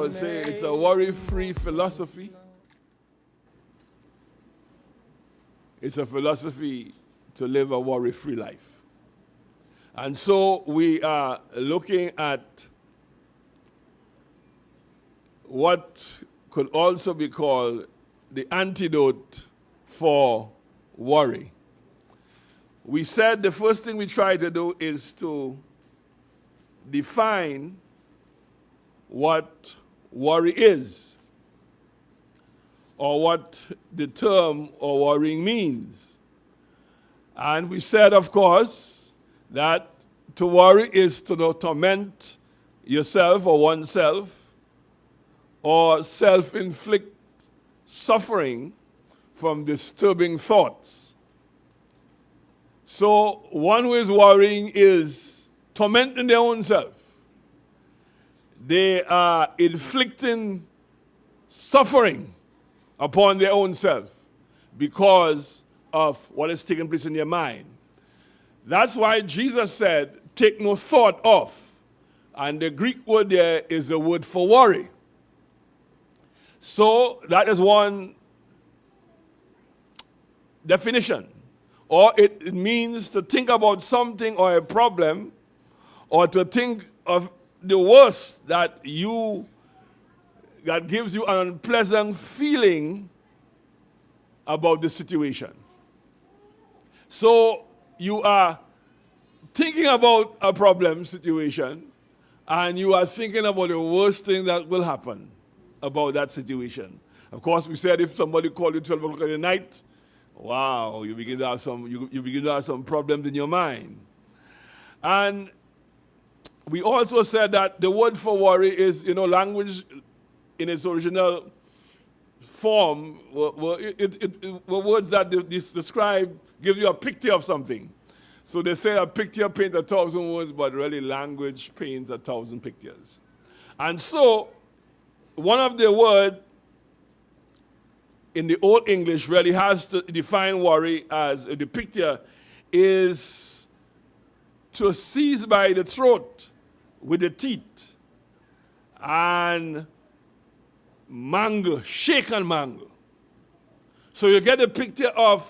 would say it's a worry-free philosophy. It's a philosophy to live a worry-free life. And so we are looking at what could also be called the antidote for worry. We said the first thing we try to do is to define what worry is, or what the term or worrying means. And we said, of course, that to worry is to torment yourself or oneself, or self-inflict suffering from disturbing thoughts. So one who is worrying is tormenting their own self. They are inflicting suffering upon their own self because of what is taking place in their mind. That's why Jesus said, take no thought of. And the Greek word there is the word for worry. So that is one definition. Or it means to think about something or a problem, or to think of the worst that gives you an unpleasant feeling about the situation. So you are thinking about a problem situation, and you are thinking about the worst thing that will happen about that situation. Of course, we said if somebody called you 12 o'clock at the night, wow, you begin to have some problems in your mind. And we also said that the word for worry is, language in its original form were words that describe, give you a picture of something. So they say a picture paints 1,000 words, but really language paints 1,000 pictures. And so one of the words in the Old English really has to define worry as the picture is to seize by the throat with the teeth and mangle, shake and mangle. So you get a picture of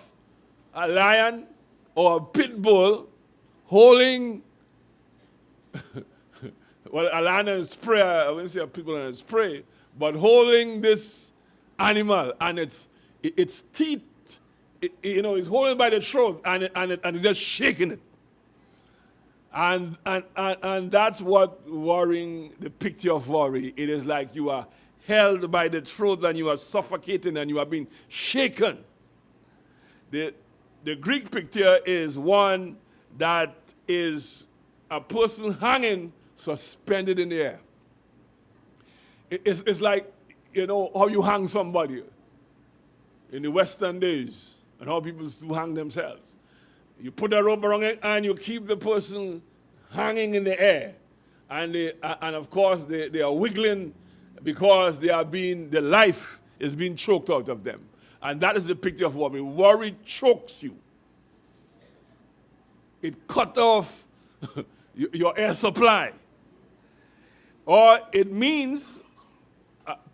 a lion or a pit bull holding, well, a lion and spray, I wouldn't say a pit bull and a spray, but holding this animal, and its teeth, is holding by the throat, and it's just shaking it. And that's what worrying, the picture of worry. It is like you are held by the throat and you are suffocating and you are being shaken. The Greek picture is one that is a person hanging, suspended in the air. It's like, how you hang somebody in the Western days and how people do hang themselves. You put a rope around it and you keep the person hanging in the air. And of course they are wiggling because the life is being choked out of them. And that is the picture of worry. Worry chokes you. It cut off your air supply. Or it means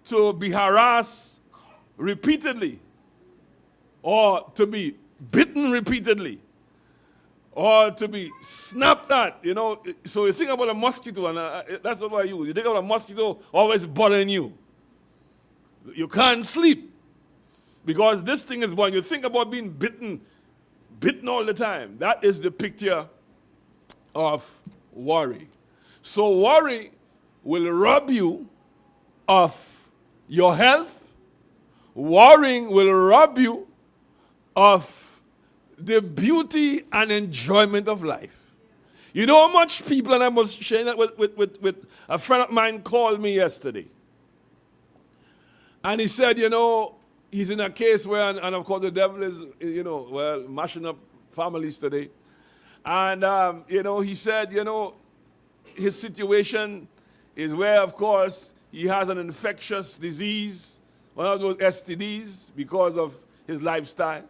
to be harassed repeatedly, or to be bitten repeatedly, or to be snapped at, So you think about a mosquito, and that's what I use. You think about a mosquito always bothering you. You can't sleep because this thing is when you think about being bitten all the time. That is the picture of worry. So worry will rob you of your health. Worrying will rob you of the beauty and enjoyment of life. You know how much people, and I was sharing that with a friend of mine called me yesterday. And he said, he's in a case where, and of course the devil is, mashing up families today. And, he said, his situation is where, of course, he has an infectious disease, one of those STDs, because of his lifestyle.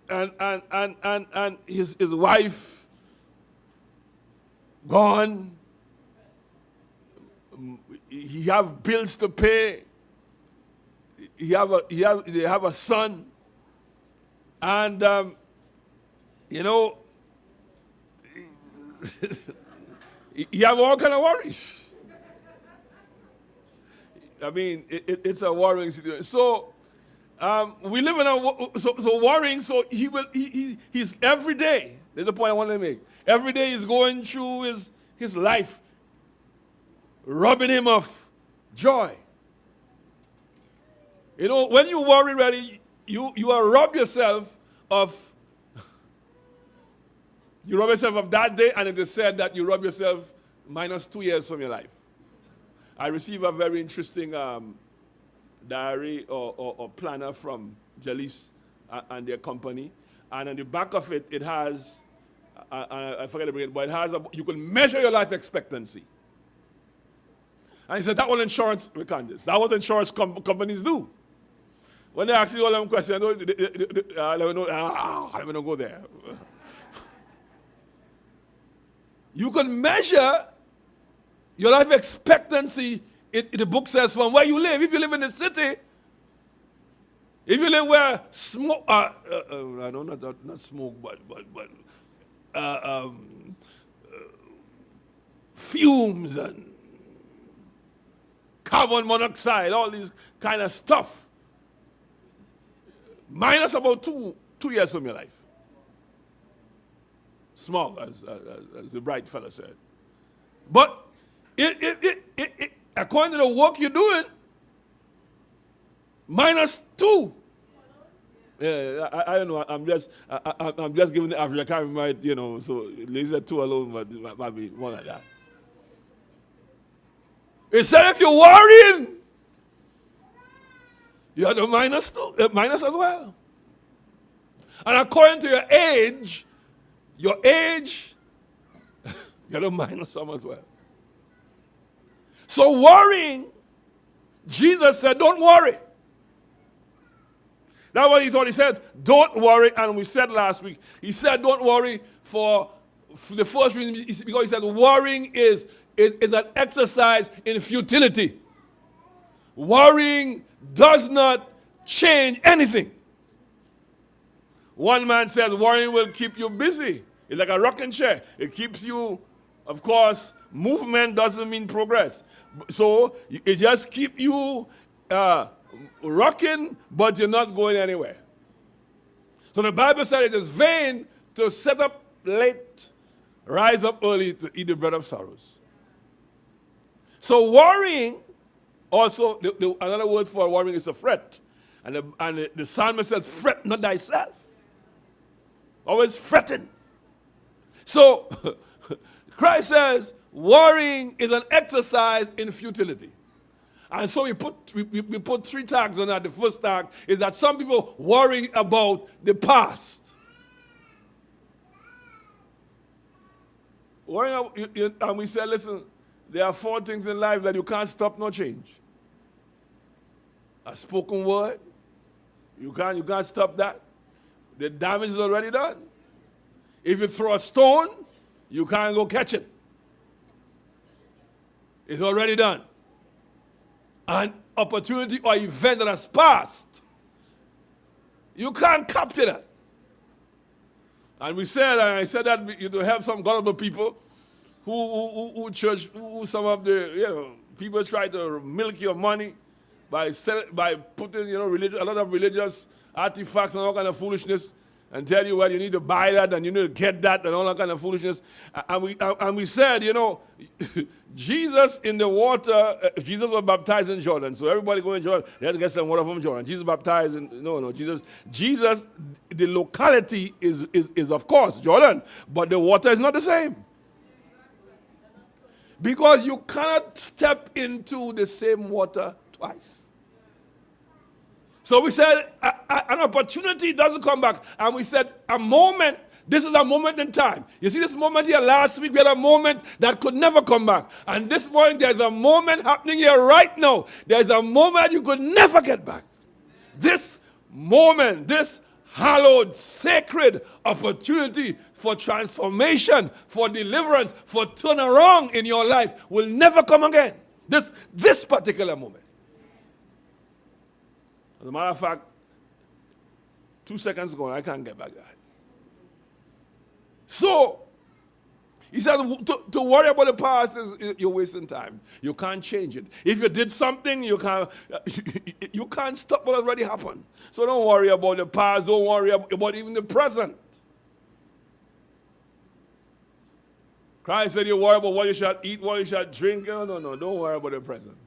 And his wife gone, he have bills to pay. They have a son. And, you have all kind of worries. I mean, it's a worrying situation. So, we live in so worrying, so he's every day, there's a point I want to make. Every day he's going through his life, robbing him of joy. When you worry, really, you are rob yourself of that day, and it is said that you rob yourself minus 2 years from your life. I received a very interesting diary or planner from Jalis and their company, and on the back of it, it has, I forget to bring it, but it has, you can measure your life expectancy. And he said, that was insurance, we can't do this. That was insurance companies do. When they ask you all them questions, let me not go there. You can measure your life expectancy, the book says, from where you live. If you live in the city, if you live where smoke, I know not smoke, but fumes and carbon monoxide, all these kind of stuff, minus about two years from your life. Small, as the bright fellow said. But according to the work you're doing, minus 2. Yeah, I don't know. I'm just giving the average. I can't remember, so leave that 2 alone, but it might be more like that. It said if you're worrying, you have the minus as well. And according to your age, you're the minus some as well. So worrying, Jesus said, don't worry. That's what he thought. He said, don't worry. And we said last week, he said, don't worry for the first reason, because he said worrying is an exercise in futility. Worrying does not change anything. One man says worrying will keep you busy. It's like a rocking chair. It keeps you, of course, movement doesn't mean progress. So it just keeps you rocking, but you're not going anywhere. So the Bible said it is vain to sit up late, rise up early to eat the bread of sorrows. So worrying, also, another word for worrying is a fret. And the psalmist said, fret not thyself. Always fretting. So Christ says, worrying is an exercise in futility. And so we put 3 tags on that. The first tag is that some people worry about the past. And we said, listen, there are 4 things in life that you can't stop nor change. A spoken word, you can't stop that. The damage is already done. If you throw a stone, you can't go catch it. It's already done. An opportunity or event that has passed, you can't capture that. And we said, and I said that you have some gullible people who some of the people try to milk your money by putting a lot of religious artifacts and all kind of foolishness, and tell you, well, you need to buy that and you need to get that and all that kind of foolishness. And we said, Jesus in the water, Jesus was baptized in Jordan. So everybody go in Jordan, let's get some water from Jordan. Jesus baptized in, Jesus, the locality is of course Jordan, but the water is not the same. Because you cannot step into the same water twice. So we said an opportunity doesn't come back. And we said a moment, this is a moment in time. You see this moment here last week, we had a moment that could never come back. And this morning there's a moment happening here right now. There's a moment you could never get back. This moment, this hallowed, sacred opportunity for transformation, for deliverance, for turnaround in your life will never come again. This particular moment. As a matter of fact, 2 seconds ago, I can't get back that. So, he said to worry about the past is you're wasting time. You can't change it. If you did something, you can't stop what already happened. So don't worry about the past. Don't worry about even the present. Christ said you worry about what you shall eat, what you shall drink. No, don't worry about the present.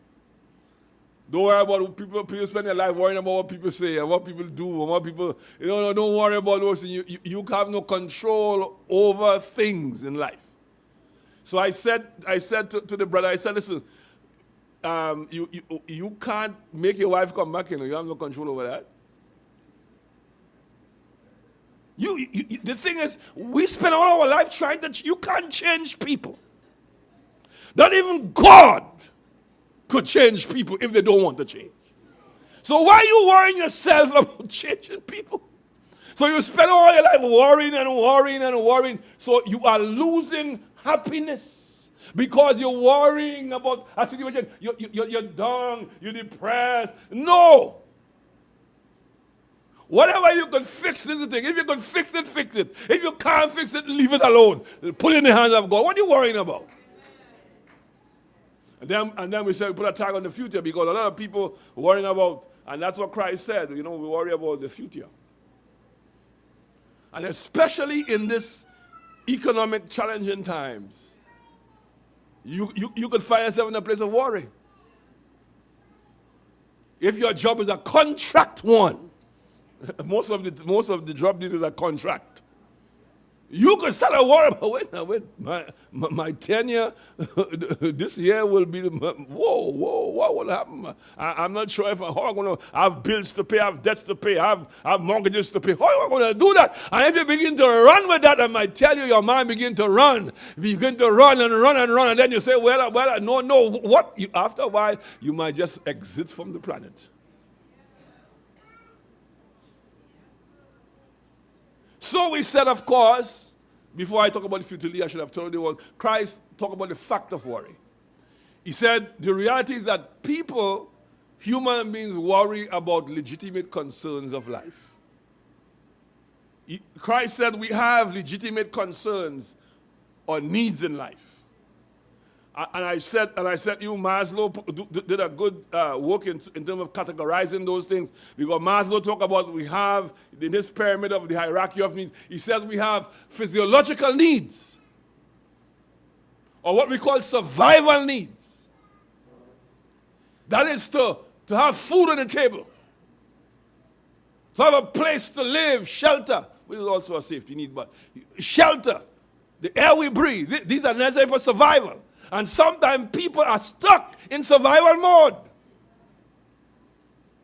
Don't worry about what people spend their life worrying about what people say and what people do and what people, don't worry about those things. You have no control over things in life. So I said to the brother, I said, listen, you can't make your wife come back, you have no control over that. The thing is, we spend all our life trying you can't change people. Not even God could change people if they don't want to change. So why are you worrying yourself about changing people? So you spend all your life worrying and worrying and worrying. So you are losing happiness because you're worrying about a situation. You're down, you're depressed. No. Whatever you can fix is the thing. If you can fix it, fix it. If you can't fix it, leave it alone. Put it in the hands of God. What are you worrying about? And then we said we put a tag on the future because a lot of people worrying about, and that's what Christ said, we worry about the future. And especially in this economic challenging times, you could find yourself in a place of worry. If your job is a contract one, most of the job these is a contract. You could start a war about, wait, my tenure this year will be, what will happen? I'm not sure how I'm going to, I have bills to pay, I have debts to pay, I have mortgages to pay. How am I going to do that? And if you begin to run with that, I might tell you, your mind begin to run. If you begin to run and run and run, and then you say, no, what? After a while, you might just exit from the planet. So we said, of course, before I talk about futility, I should have told you Christ talked about the fact of worry. He said, the reality is that human beings worry about legitimate concerns of life. Christ said we have legitimate concerns or needs in life. And I said, Maslow did a good work in terms of categorizing those things. Because Maslow talked about we have, in this pyramid of the hierarchy of needs, he says we have physiological needs. Or what we call survival needs. That is to have food on the table. To have a place to live, shelter, which is also a safety need, but shelter, the air we breathe, these are necessary for survival. And sometimes people are stuck in survival mode.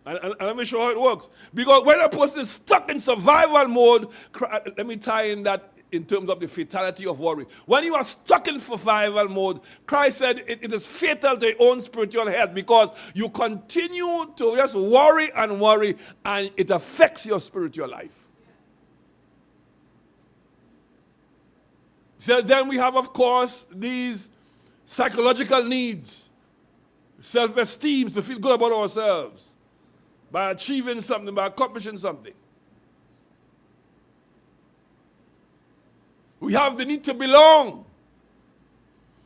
And let me show how it works. Because when a person is stuck in survival mode, let me tie in that in terms of the fatality of worry. When you are stuck in survival mode, Christ said it is fatal to your own spiritual health because you continue to just worry, and it affects your spiritual life. So then we have, of course, these psychological needs, self-esteem, to feel good about ourselves by achieving something, by accomplishing something. We have the need to belong.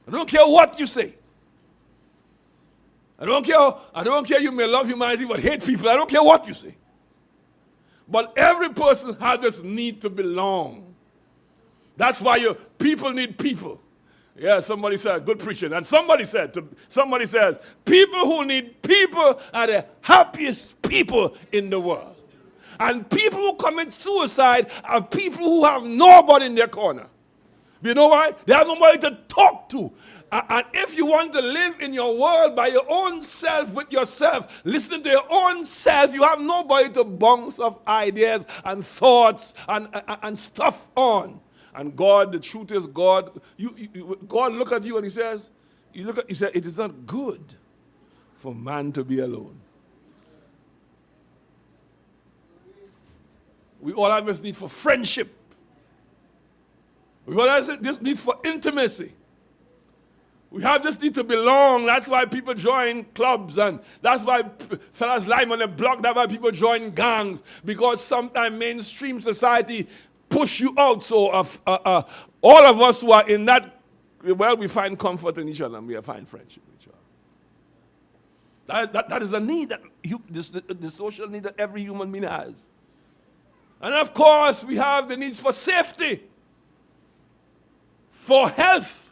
I don't care what you say. I don't care you may love humanity but hate people. I don't care what you say. But every person has this need to belong. That's why people need people. Yeah, somebody said, good preaching. And somebody says, people who need people are the happiest people in the world. And people who commit suicide are people who have nobody in their corner. You know why? They have nobody to talk to. And if you want to live in your world by your own self, with yourself, listening to your own self, you have nobody to bounce off ideas and thoughts and stuff on. And God, the truth is, God look at you and he says, he said, it is not good for man to be alone. We all have this need for friendship. We all have this need for intimacy. We have this need to belong. That's why people join clubs, and that's why fellas lying on the block. That's why people join gangs, because sometimes mainstream society push you out. So all of us who are in that, well, we find comfort in each other, and we find friendship with each other. That is a need, the social need that every human being has. And of course, we have the needs for safety, for health,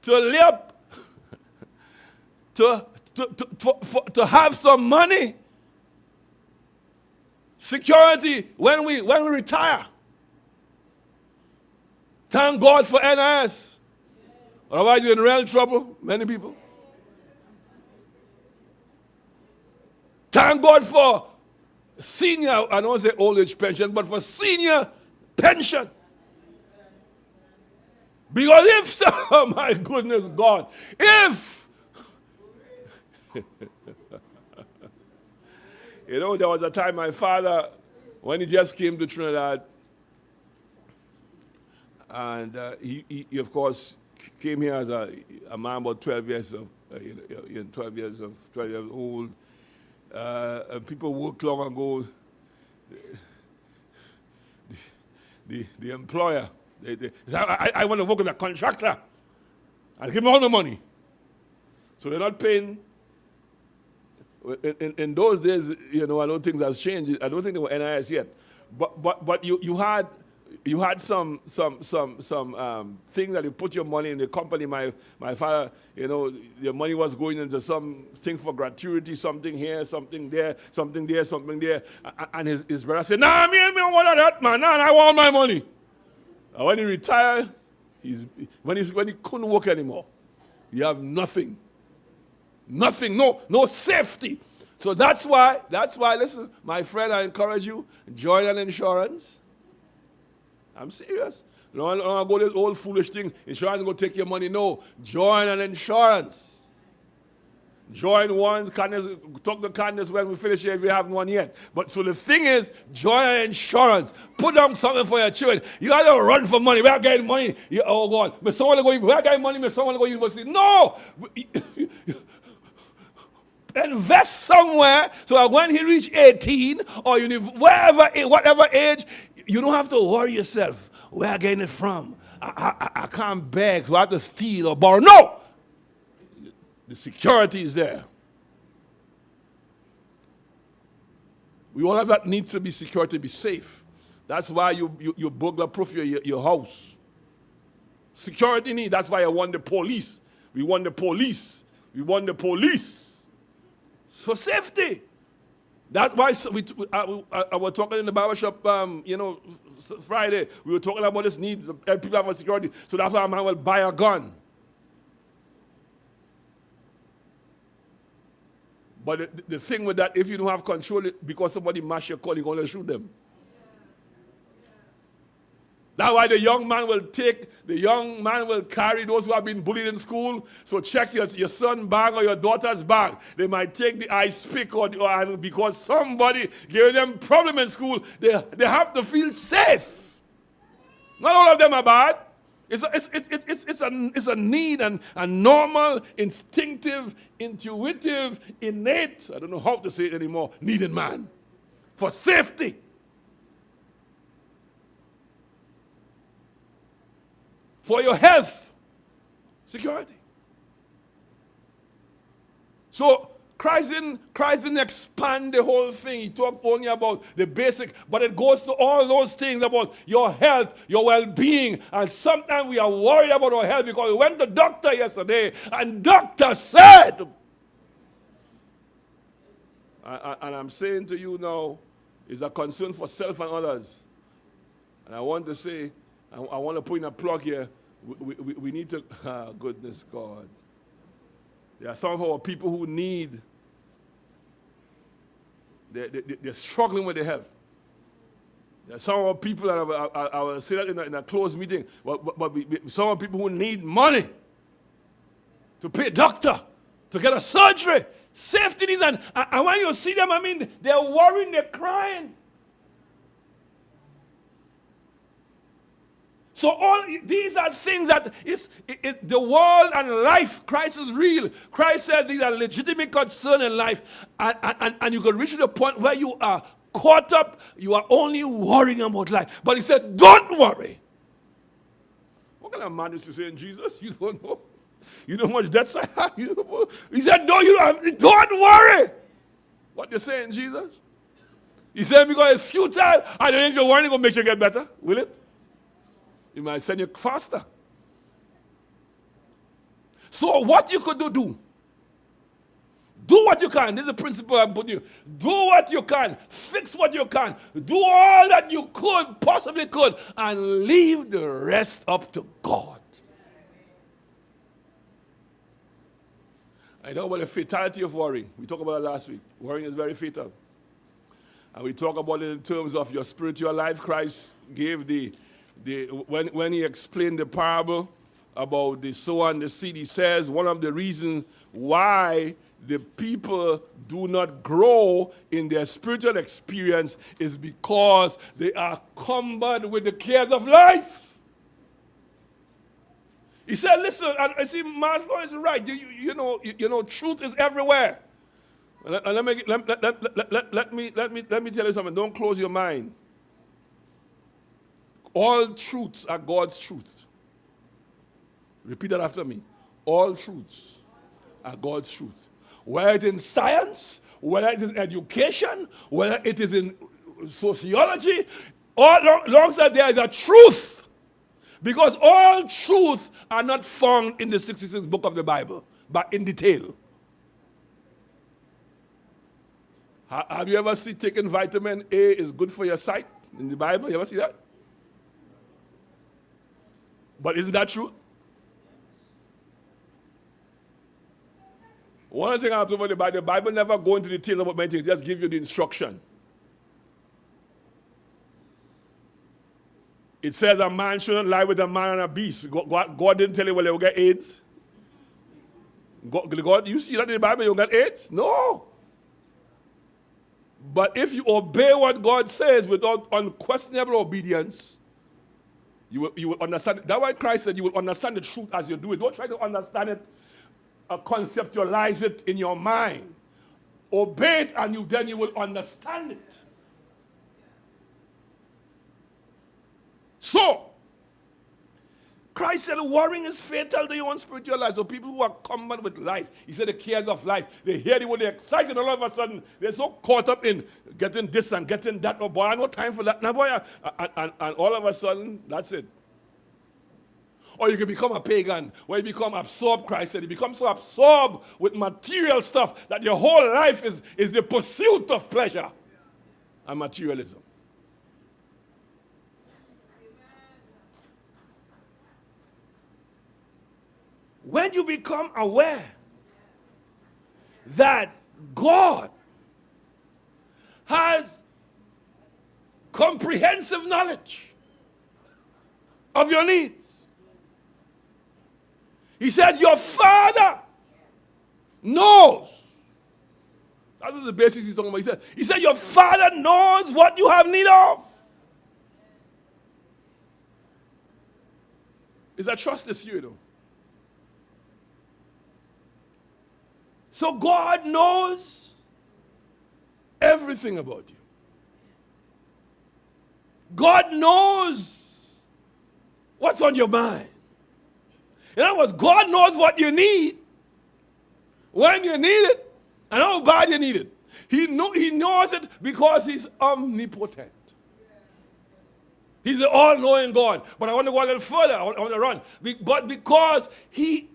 to live, to have some money, security when we retire. Thank God for NIS. Otherwise, you're in real trouble, many people. Thank God for senior, I don't want to say old age pension, but for senior pension. Because if, oh my goodness God, if, you know, there was a time my father, when he just came to Trinidad, and he of course came here as a man about 12 years old. And people worked long ago. The employer, I want to work with a contractor. I'll give him all the money. So they're not paying. In those days, you know, I know things has changed. I don't think they were NIS yet. But you had some thing that you put your money in the company. My father, you know, your money was going into something for gratuity, something here, something there, something there, something there. And his brother said, "Nah, me don't want that, man. Nah, I want my money." And when he retired, when he couldn't work anymore, he have nothing. Nothing, no safety. So that's why, listen, my friend, I encourage you, join an insurance. I'm serious. Don't go this old foolish thing, insurance will take your money. No, join an insurance. Join one, talk to Candace when we finish here if we haven't one yet. But so the thing is, join an insurance. Put down something for your children. You got to run for money. We're getting money. Oh God, but someone will go, we're getting money, but someone will go university. No! Invest somewhere so that when he reach 18 or whatever age, you don't have to worry yourself. Where am I getting it from? I can't beg, so I have to steal or borrow. No! The security is there. We all have that need to be secure, to be safe. That's why you burglar-proof your house. Security need. That's why I want the police. We want the police. We want the police. For safety. That's why I was talking in the barbershop, Friday. We were talking about this need. People have a security. So that's why a man will buy a gun. But the thing with that, if you don't have control, because somebody mash your car, you're going to shoot them. That's why the young man will carry those who have been bullied in school. So check your son's bag or your daughter's bag. They might take the ice pick and because somebody gave them problem in school, they have to feel safe. Not all of them are bad. It's a need and a normal, instinctive, intuitive, innate, I don't know how to say it anymore, need in man for safety. For your health, security. So Christ didn't expand the whole thing. He talked only about the basic, but it goes to all those things about your health, your well-being. And sometimes we are worried about our health because we went to the doctor yesterday and doctor said, and I'm saying to you now, it's a concern for self and others. And I want to say, I want to put in a plug here. We need to, goodness God. There are some of our people who need, they're struggling with their health. There are some of our people, and I will say that in a closed meeting, but some of the people who need money to pay a doctor, to get a surgery, safety needs, and when you see them, I mean, they're worrying, they're crying. So all these are things that the world and life. Christ is real. Christ said these are legitimate concern in life. And you can reach to the point where you are caught up. You are only worrying about life. But he said, don't worry. What kind of man is to say in Jesus? You don't know. You know how much debts I have. He said, no, you don't worry. What you say in Jesus? He said, because it's futile. I don't know if you're worrying, it's going to make you get better. Will it? It might send you faster. So what you could do. Do what you can. This is the principle I'm putting you. Do what you can. Fix what you can. Do all that you possibly could, and leave the rest up to God. I talk about the fatality of worrying. We talked about it last week. Worrying is very fatal. And we talk about it in terms of your spiritual life. Christ gave when he explained the parable about the sower and the seed, he says one of the reasons why the people do not grow in their spiritual experience is because they are cumbered with the cares of life. He said, listen, I see Maslow is right. You know, truth is everywhere. Let me tell you something. Don't close your mind. All truths are God's truth. Repeat that after me. All truths are God's truth. Whether it is in science, whether it is in education, whether it is in sociology, long as there is a truth. Because all truths are not found in the 66th book of the Bible, but in detail. Have you ever seen taking vitamin A is good for your sight in the Bible? You ever see that? But isn't that true? One thing I have to about the Bible never go into details about many things, just give you the instruction. It says a man shouldn't lie with a man and a beast. God didn't tell you, well, you'll get AIDS. God, you see that in the Bible, you'll get AIDS? No. But if you obey what God says without unquestionable obedience, you will understand it. That's why Christ said you will understand the truth as you do it. Don't try to understand it, conceptualize it in your mind. Obey it, and then you will understand it. So, Christ said worrying is fatal to your own spiritual life. So people who are cumbered with life, he said the cares of life, they hear the word, they're excited, and all of a sudden, they're so caught up in getting this and getting that. Oh boy, I have no time for that. Now, boy, and all of a sudden, that's it. Or you can become a pagan, where you become absorbed, Christ said. You become so absorbed with material stuff that your whole life is the pursuit of pleasure and materialism. When you become aware that God has comprehensive knowledge of your needs. He says, your Father knows. That is the basics he's talking about. He said, your Father knows what you have need of. It's a trust issue, you know. So God knows everything about you. God knows what's on your mind. In other words, God knows what you need, when you need it, and how bad you need it. He knows it because he's omnipotent. He's the all-knowing God. But I want to go a little further. I want to run. But because he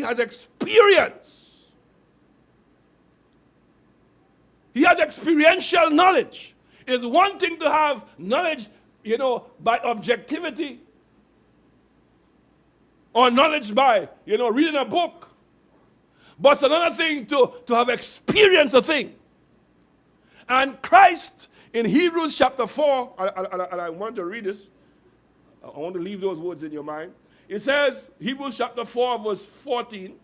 has experience. He has experiential knowledge. It's one thing to have knowledge, by objectivity. Or knowledge by, reading a book. But it's another thing to have experienced a thing. And Christ, in Hebrews chapter 4, and I want to read this. I want to leave those words in your mind. It says, Hebrews chapter 4, verse 14,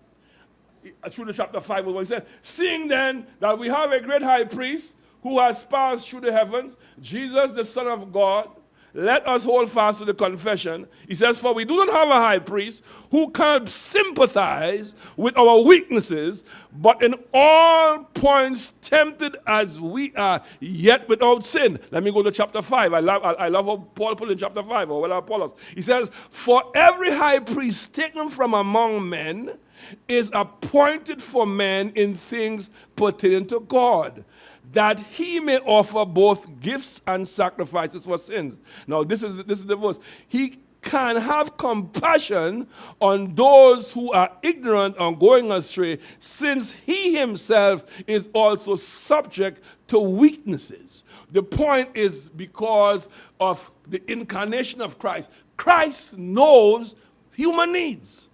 through the chapter 5, verse 1, it says, seeing then that we have a great high priest who has passed through the heavens, Jesus, the Son of God, let us hold fast to the confession. He says, for we do not have a high priest who can sympathize with our weaknesses, but in all points tempted as we are, yet without sin. Let me go to chapter 5. I love how Paul put in chapter 5, or well, Apollos. He says, for every high priest taken from among men is appointed for men in things pertaining to God, that he may offer both gifts and sacrifices for sins. Now, this is the verse. He can have compassion on those who are ignorant and going astray, since he himself is also subject to weaknesses. The point is because of the incarnation of Christ. Christ knows human needs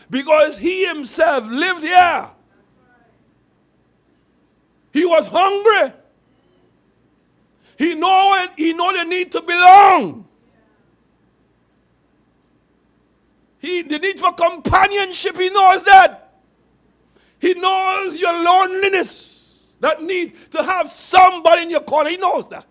because he himself lived here. He was hungry. He know the need to belong. The need for companionship, he knows that. He knows your loneliness, that need to have somebody in your corner. He knows that.